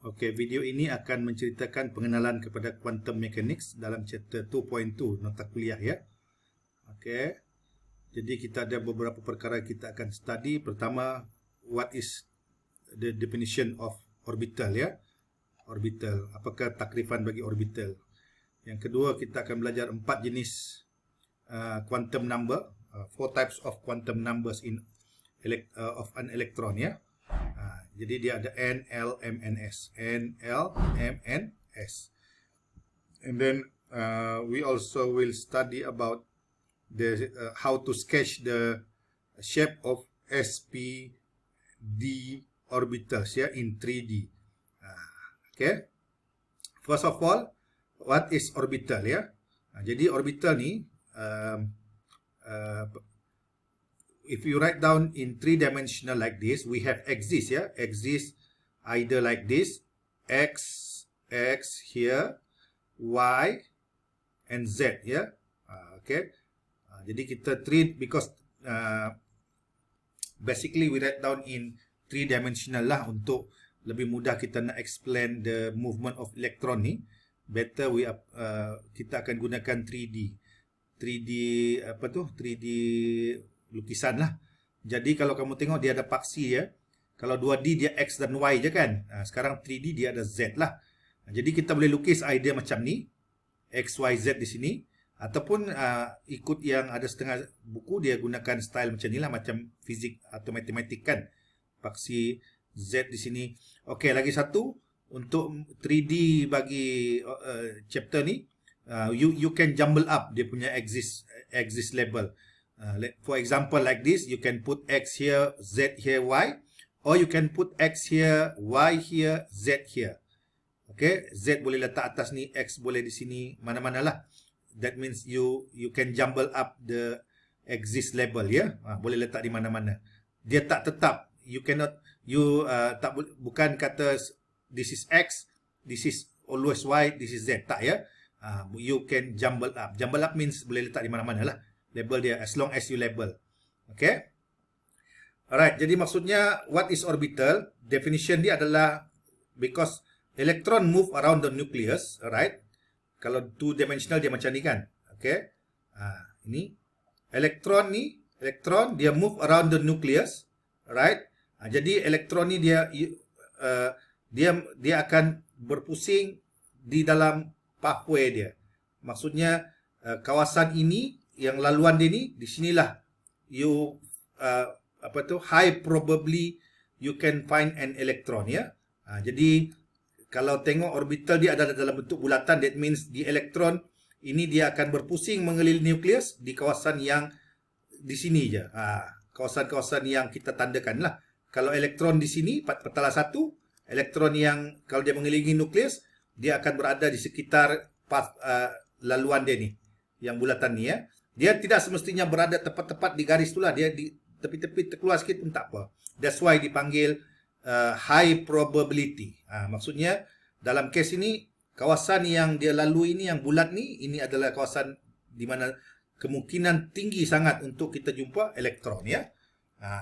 Okey, video ini akan menceritakan pengenalan kepada quantum mechanics dalam chapter 2.2 nota kuliah ya. Okey. Jadi kita ada beberapa perkara kita akan study. Pertama, what is the definition of orbital ya? Orbital, apakah takrifan bagi orbital? Yang kedua, kita akan belajar 4 jenis quantum number, 4 types of quantum numbers of an electron ya. Jadi dia ada N, L, M, N, S. N, L, M, N, S. And then we also will study about the how to sketch the shape of SP, D orbitals ya in 3D. Okay. First of all, what is orbital ya? Jadi orbital ni if you write down in 3-dimensional like this, we have axis ya. Axis either like this, X here, Y and Z ya. Okay. Jadi kita treat because basically we write down in 3-dimensional lah untuk lebih mudah kita nak explain the movement of electron ni. Better kita akan gunakan 3D. 3D lukisan lah. Jadi kalau kamu tengok dia ada paksi ya. Kalau 2D dia X dan Y je kan. Sekarang 3D dia ada Z lah. Jadi kita boleh lukis idea macam ni. X, Y, Z di sini. Ataupun ikut yang ada setengah buku dia gunakan style macam ni lah. Macam fizik atau matematik kan. Paksi Z di sini. Okey, lagi satu. Untuk 3D bagi chapter ni. You can jumble up dia punya axis level. For example, like this, you can put X here, Z here, Y, or you can put X here, Y here, Z here. Okay, Z boleh letak atas ni, X boleh di sini, mana-mana lah. That means you can jumble up the axis level ya. Boleh letak di mana-mana. Dia tak tetap. You cannot, bukan kata this is X, this is always Y, this is Z. Tak ya. You can jumble up. Jumble up means boleh letak di mana-mana lah. Label dia as long as you label. Okay. Alright. Jadi maksudnya what is orbital? Definition dia adalah because electron move around the nucleus. Alright. Kalau 2-dimensional dia macam ni kan. Okay. Ini. Elektron dia move around the nucleus. Alright. Jadi elektron ni dia akan berpusing di dalam pathway dia. Maksudnya kawasan ini yang laluan dia ni di sinilah you high probably you can find an electron ya. Jadi kalau tengok orbital dia ada dalam bentuk bulatan, that means di elektron ini dia akan berpusing mengelilingi nukleus di kawasan yang di sini je. Kawasan-kawasan yang kita tandakan lah. Kalau elektron di sini petala 1, elektron yang kalau dia mengelilingi nukleus dia akan berada di sekitar path laluan dia ni yang bulatan ni ya. Dia tidak semestinya berada tepat-tepat di garis itulah. Dia di tepi-tepi terkeluar sikit pun tak apa. That's why dipanggil high probability. Maksudnya dalam kes ini kawasan yang dia lalui ini yang bulat ni, ini adalah kawasan di mana kemungkinan tinggi sangat untuk kita jumpa elektron ya.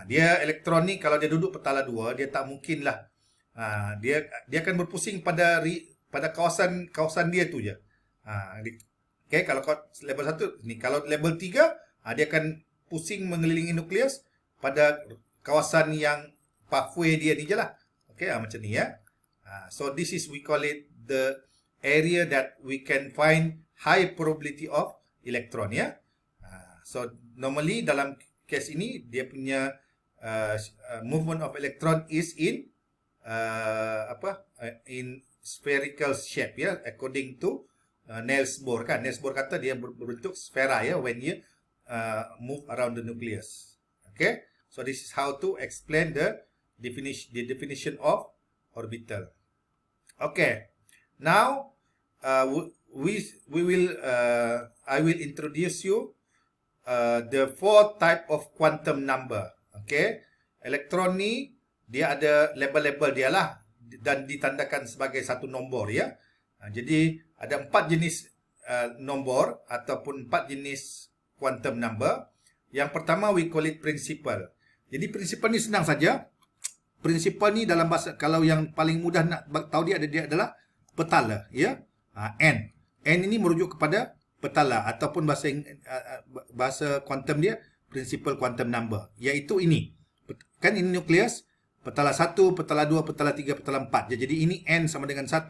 Dia elektron ni kalau dia duduk petala 2 dia tak mungkin lah. Dia akan berpusing pada kawasan dia tu je. Okay, kalau level 1 ni, kalau level 3 dia akan pusing mengelilingi nukleus pada kawasan yang pathway dia ni je lah. Okay, macam ni ya. So this is we call it the area that we can find high probability of electron ya. So normally dalam case ini dia punya movement of electron is in in spherical shape ya, according to Niels Bohr kan. Niels Bohr kata dia berbentuk sfera ya when you move around the nucleus. Okay, so this is how to explain the definition of orbital. Okay, now I will introduce you the 4 type of quantum number. Okay, elektron ni dia ada label-label dia lah dan ditandakan sebagai satu nombor ya. Jadi ada 4 jenis nombor ataupun 4 jenis quantum number. Yang pertama we call it principal. Jadi principal ni senang saja. prinsipal ni dalam bahasa, kalau yang paling mudah nak tahu dia adalah petala, ya. N. N ini merujuk kepada petala ataupun bahasa kuantum dia principal quantum number, iaitu ini. Kan ini nukleus, petala 1, petala 2, petala 3, petala 4. Jadi ini N sama dengan 1,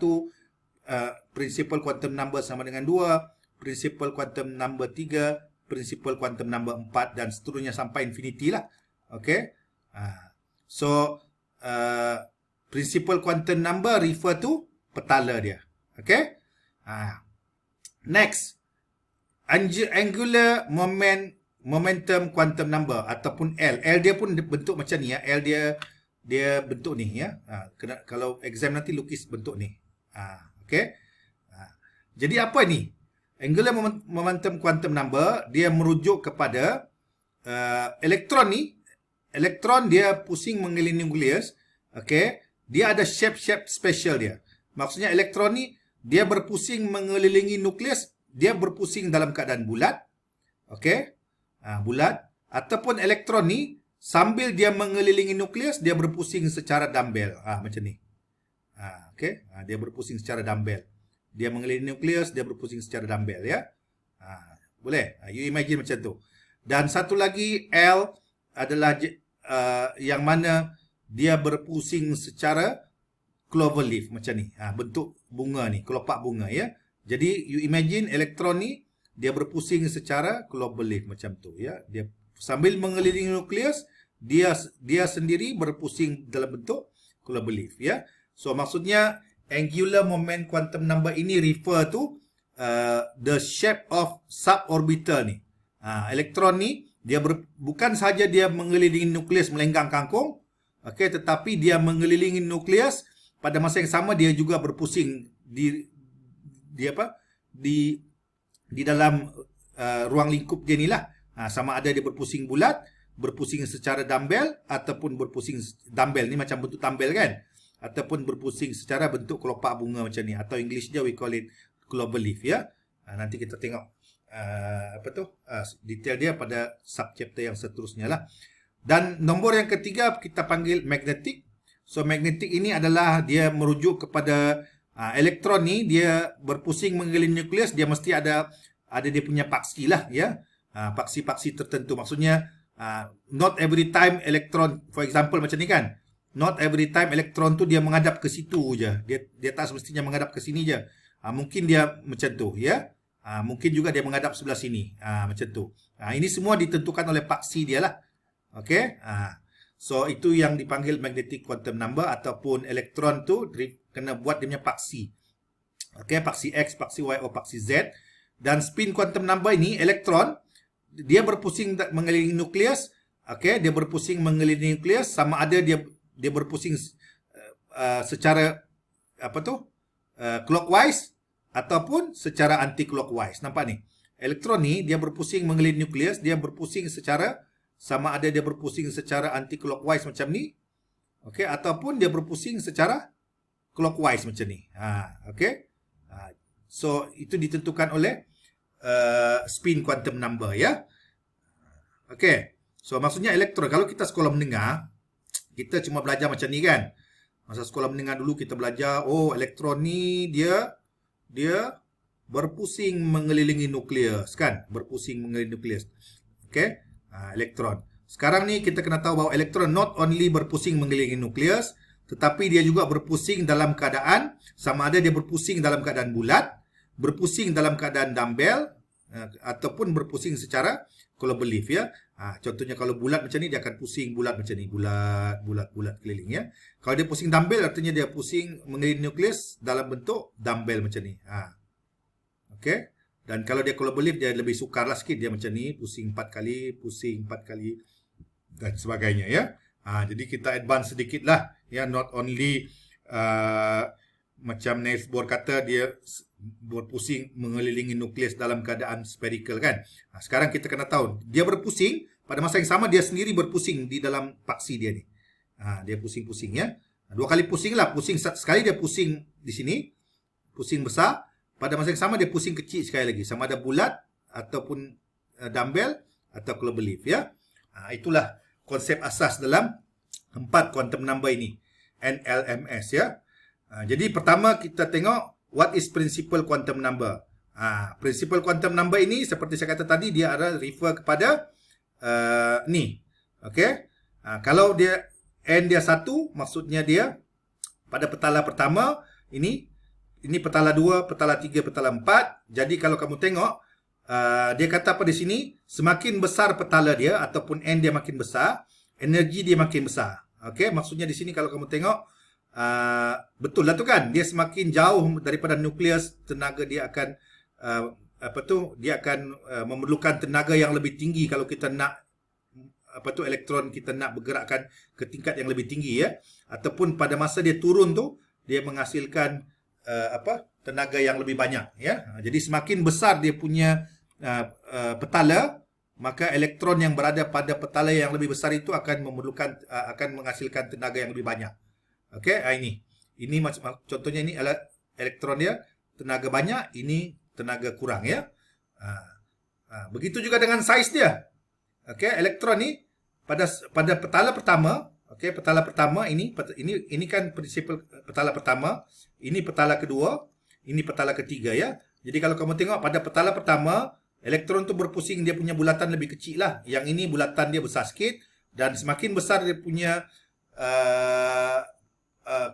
principal quantum number sama dengan 2, principal quantum number 3, principal quantum number 4 dan seterusnya sampai infinity lah. Okay. So, principal quantum number refer to petala dia. Okay. Next, angular momentum quantum number ataupun L. L dia pun bentuk macam ni ya. L dia bentuk ni ya. Kalau exam nanti lukis bentuk ni. Okay. Jadi apa ni? Angular momentum quantum number dia merujuk kepada elektron ni. Elektron dia pusing mengelilingi nukleus. Okay. Dia ada shape special dia. Maksudnya elektron ni dia berpusing mengelilingi nukleus. Dia berpusing dalam keadaan bulat. Okay. Bulat. Ataupun elektron ni sambil dia mengelilingi nukleus, dia berpusing secara dumbbell. Macam ni. Okay. Dia berpusing secara dumbbell. Dia mengelilingi nukleus, dia berpusing secara dumbbell ya. Boleh? You imagine macam tu. Dan satu lagi L adalah yang mana dia berpusing secara clover leaf macam ni. Bentuk bunga ni, kelopak bunga ya. Jadi you imagine elektron ni dia berpusing secara clover leaf macam tu ya. Dia sambil mengelilingi nukleus, dia sendiri berpusing dalam bentuk clover leaf ya. So maksudnya angular moment quantum number ini refer to the shape of suborbital ni. Elektron ni dia bukan sahaja dia mengelilingi nukleus melenggang kangkung, okey, tetapi dia mengelilingi nukleus pada masa yang sama dia juga berpusing di dalam ruang lingkup dia ni lah. Sama ada dia berpusing bulat, berpusing secara dumbbell ataupun berpusing dumbbell ni macam bentuk dumbbell kan, ataupun berpusing secara bentuk kelopak bunga macam ni, atau English dia we call it clover leaf ya. Nanti kita tengok detail dia pada subchapter yang seterusnya lah. Dan nombor yang ketiga kita panggil magnetic. So magnetic ini adalah dia merujuk kepada elektron ni dia berpusing mengelilingi nukleus, dia mesti ada dia punya paksi lah ya. Paksi-paksi tertentu. Maksudnya not every time elektron, for example macam ni kan, not every time elektron tu dia menghadap ke situ je. Dia tak semestinya menghadap ke sini je. Mungkin dia macam tu ya. Mungkin juga dia menghadap sebelah sini. Macam tu. Ini semua ditentukan oleh paksi dia lah. Okey. So itu yang dipanggil magnetic quantum number, ataupun elektron tu kena buat dia punya paksi. Okey, paksi X, paksi Y atau paksi Z. Dan spin quantum number ini elektron dia berpusing mengelilingi nukleus. Okey, dia berpusing mengelilingi nukleus, sama ada dia berpusing secara clockwise ataupun secara anti-clockwise. Nampak ni? Elektron ni dia berpusing mengelilingi nukleus, dia berpusing secara sama ada dia berpusing secara anti-clockwise macam ni. Okey, ataupun dia berpusing secara clockwise macam ni. Okey. So itu ditentukan oleh spin quantum number ya. Okey. So maksudnya elektron, kalau kita sekolah menengah, kita cuma belajar macam ni kan. Masa sekolah menengah dulu kita belajar, elektron ni dia berpusing mengelilingi nukleus kan, berpusing mengelilingi nukleus. Okey, elektron. Sekarang ni kita kena tahu bahawa elektron not only berpusing mengelilingi nukleus, tetapi dia juga berpusing dalam keadaan sama ada dia berpusing dalam keadaan bulat, berpusing dalam keadaan dumbbell, ataupun berpusing secara clover leaf ya. Contohnya kalau bulat macam ni dia akan pusing bulat macam ni, bulat keliling ya. Kalau dia pusing dumbbell artinya dia pusing mengelilingi nukleus dalam bentuk dumbbell macam ni. Okey. Dan kalau dia clover leaf dia lebih sukar lah sikit, dia macam ni, pusing 4 kali, pusing 4 kali dan sebagainya ya. Jadi kita advance sedikit lah ya, not only macam Niels Bohr kata dia berpusing mengelilingi nukleus dalam keadaan spherical kan. Sekarang kita kena tahu dia berpusing pada masa yang sama dia sendiri berpusing di dalam paksi dia ni. Dia pusing-pusing ya. 2 kali pusing lah, pusing sekali dia pusing di sini, pusing besar, pada masa yang sama dia pusing kecil sekali lagi, sama ada bulat ataupun dumbbell atau clover leaf ya. Itulah konsep asas dalam 4 quantum number ini, NLMS ya. Jadi pertama kita tengok what is principal quantum number. Principal quantum number ini seperti saya kata tadi, dia ada refer kepada ni. Okey. Kalau dia n dia 1, maksudnya dia pada petala pertama ini petala 2, petala 3, petala 4. Jadi kalau kamu tengok dia kata apa di sini, semakin besar petala dia ataupun n dia makin besar, energi dia makin besar. Okey, maksudnya di sini kalau kamu tengok betul lah tu kan, dia semakin jauh daripada nukleus, tenaga dia akan dia akan memerlukan tenaga yang lebih tinggi kalau kita nak elektron kita nak bergerakkan ke tingkat yang lebih tinggi ya, ataupun pada masa dia turun tu dia menghasilkan tenaga yang lebih banyak ya. Jadi semakin besar dia punya petala, maka elektron yang berada pada petala yang lebih besar itu akan menghasilkan tenaga yang lebih banyak. Okey, ini macam contohnya ini elektron dia tenaga banyak, ini tenaga kurang ya. Begitu juga dengan saiz dia. Okey, elektron ni pada petala pertama, okey, petala pertama ini kan prinsipal petala pertama, ini petala kedua, ini petala ketiga ya. Jadi kalau kamu tengok pada petala pertama, elektron tu berpusing, dia punya bulatan lebih kecil lah. Yang ini bulatan dia besar sikit, dan semakin besar dia punya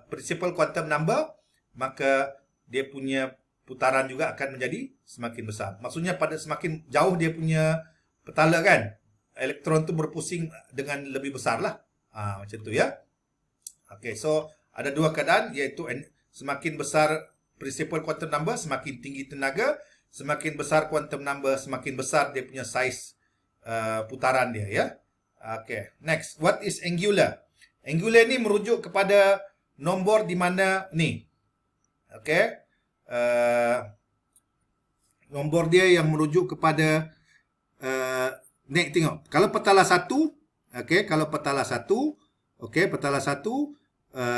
principal quantum number, maka dia punya putaran juga akan menjadi semakin besar. Maksudnya pada semakin jauh dia punya petala kan, elektron tu berpusing dengan lebih besar lah. Macam tu ya. Okay, so ada dua keadaan, iaitu semakin besar principal quantum number, semakin tinggi tenaga. Semakin besar quantum number, semakin besar dia punya saiz putaran dia ya. Okay, next, what is angular? Angular ni merujuk kepada nombor di mana ni. Okay, nombor dia yang merujuk kepada ni, tengok. Kalau petala 1, okay, kalau petala 1, okay, petala 1,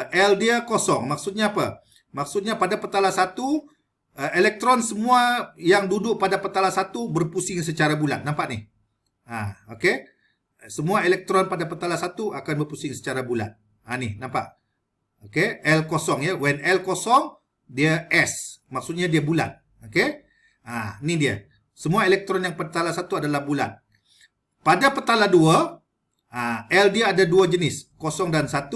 L dia kosong. Maksudnya apa? Maksudnya pada petala 1, elektron semua yang duduk pada petala 1 berpusing secara bulat. Nampak ni? Okay. Semua elektron pada petala 1 akan berpusing secara bulat. Ni, nampak? Okay. L kosong ya. When L kosong, dia S. Maksudnya dia bulat. Okay. Ni dia. Semua elektron yang petala 1 adalah bulat. Pada petala 2, L dia ada dua jenis. Kosong dan 1.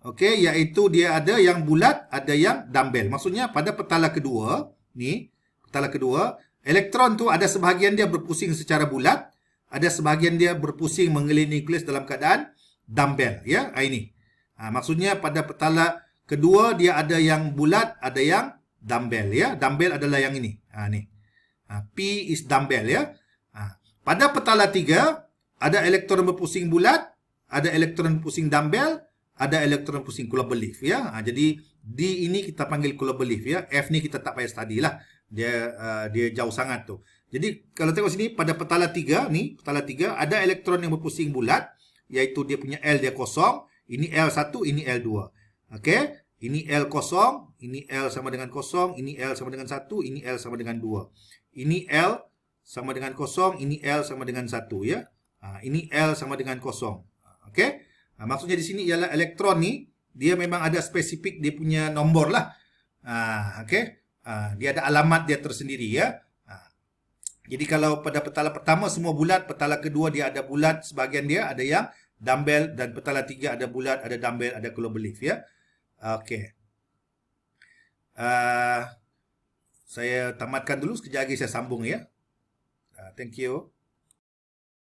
Okey, iaitu dia ada yang bulat, ada yang dumbbell. Maksudnya pada petala kedua, ni, petala kedua, elektron tu ada sebahagian dia berpusing secara bulat, ada sebahagian dia berpusing mengelilingi nukleus dalam keadaan dumbbell, ya. Ini. Maksudnya pada petala kedua dia ada yang bulat, ada yang dumbbell, ya. Dumbbell adalah yang ini. Ni. P is dumbbell, ya. Pada petala 3 ada elektron berpusing bulat, ada elektron berpusing dumbbell, ada elektron pusing cloverleaf ya. Jadi D ini kita panggil cloverleaf ya. F ni kita tak payah study lah. Dia jauh sangat tu. Jadi kalau tengok sini pada petala 3 ni, petala 3 ada elektron yang berpusing bulat, iaitu dia punya L dia kosong, ini L1, ini L2. Okey, ini L kosong, ini L sama dengan kosong, ini L sama dengan 1, ini L sama dengan 2. Ini L sama dengan kosong, ini L sama dengan 1 ya. Ini L sama dengan kosong. Okey. Maksudnya di sini ialah elektron ni dia memang ada spesifik dia punya nombor lah. Okey. Dia ada alamat dia tersendiri ya. Jadi kalau pada petala pertama semua bulat, petala kedua dia ada bulat sebahagian dia, ada yang dumbbell, dan petala 3 ada bulat, ada dumbbell, ada cloverleaf ya. Okey. Saya tamatkan dulu, sekejap lagi saya sambung ya. Thank you.